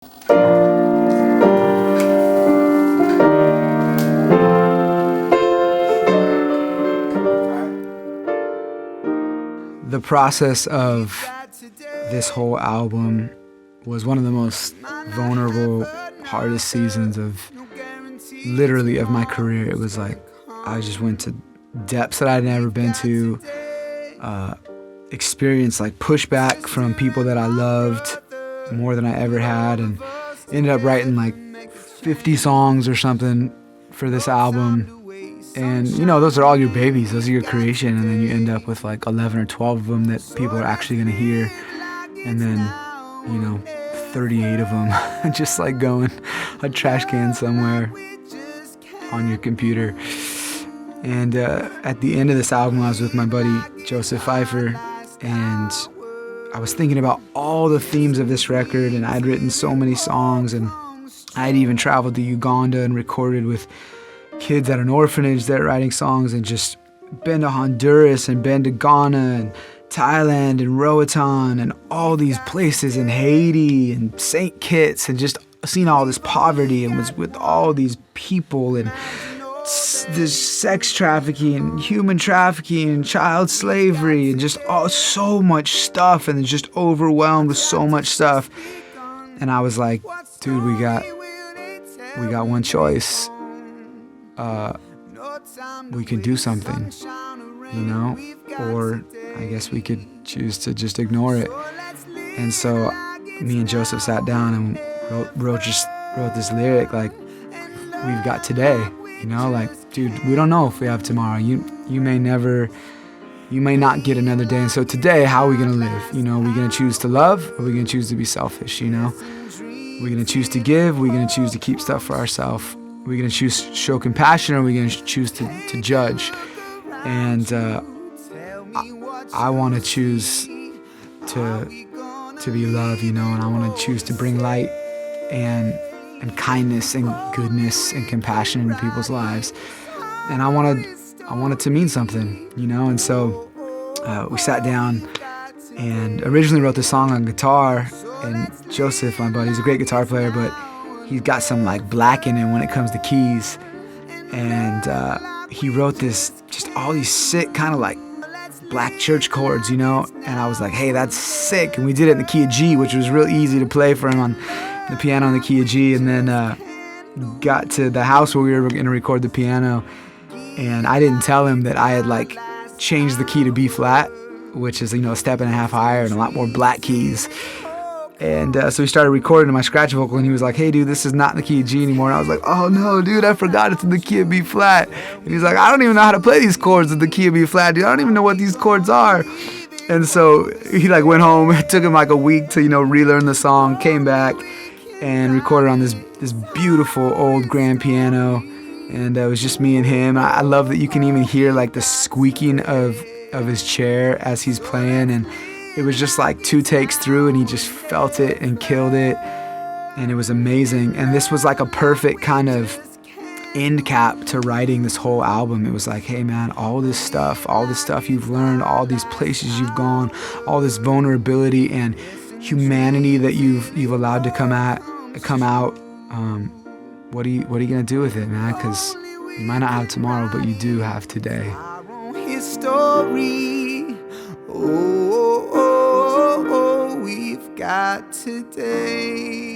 The process of this whole album was one of the most vulnerable, hardest seasons of literally of my career. It was like I just went to depths that I'd never been to, experienced like pushback from people that I loved more than I ever had, and ended up writing like 50 songs or something for this album. And you know, those are all your babies, those are your creation, and then you end up with like 11 or 12 of them that people are actually going to hear, and then, you know, 38 of them just like going a trash can somewhere on your computer. And at the end of this album, I was with my buddy Joseph Pfeiffer, and I was thinking about all the themes of this record, and I'd written so many songs, and I'd even traveled to Uganda and recorded with kids at an orphanage that are writing songs, and just been to Honduras and been to Ghana and Thailand and Roatan and all these places, in Haiti and St. Kitts, and just seen all this poverty, and was with all these people, and this sex trafficking and human trafficking and child slavery and just so much stuff, and just overwhelmed with so much stuff. And I was like, dude, we got one choice. We could do something, you know, or I guess we could choose to just ignore it. And so me and Joseph sat down and wrote this lyric like, we've got today, you know, like, dude, we don't know if we have tomorrow. You may not get another day. And so today, how are we gonna live? You know, are we gonna choose to love, or are we gonna choose to be selfish, you know? We're gonna choose to give, we're gonna choose to keep stuff for ourselves. We're going to choose to show compassion, or are we going to choose to judge? And I want to choose to be love, you know, and I want to choose to bring light and kindness and goodness and compassion into people's lives. And I want it to mean something, you know. And so we sat down and originally wrote the song on guitar. And Joseph, my buddy, he's a great guitar player, but he's got some like black in him when it comes to keys, and he wrote just all these sick kind of like black church chords, you know. And I was like, hey, that's sick. And we did it in the key of G, which was real easy to play for him on the piano in the key of G. And then got to the house where we were going to record the piano, and I didn't tell him that I had like changed the key to B flat, which is, you know, a step and a half higher and a lot more black keys. And so we started recording in my scratch vocal, and he was like, hey, dude, this is not in the key of G anymore. And I was like, oh, no, dude, I forgot it's in the key of B flat. And he's like, I don't even know how to play these chords in the key of B flat, dude. I don't even know what these chords are. And so he like went home. It took him like a week to, you know, relearn the song, came back and recorded on this beautiful old grand piano. And it was just me and him. I love that you can even hear like the squeaking of his chair as he's playing. And it was just like 2 takes through, and he just felt it and killed it, and it was amazing. And this was like a perfect kind of end cap to writing this whole album. It was like, hey man, all this stuff you've learned, all these places you've gone, all this vulnerability and humanity that you've allowed to come out. What are you gonna do with it, man? Because you might not have tomorrow, but you do have today. We've got today.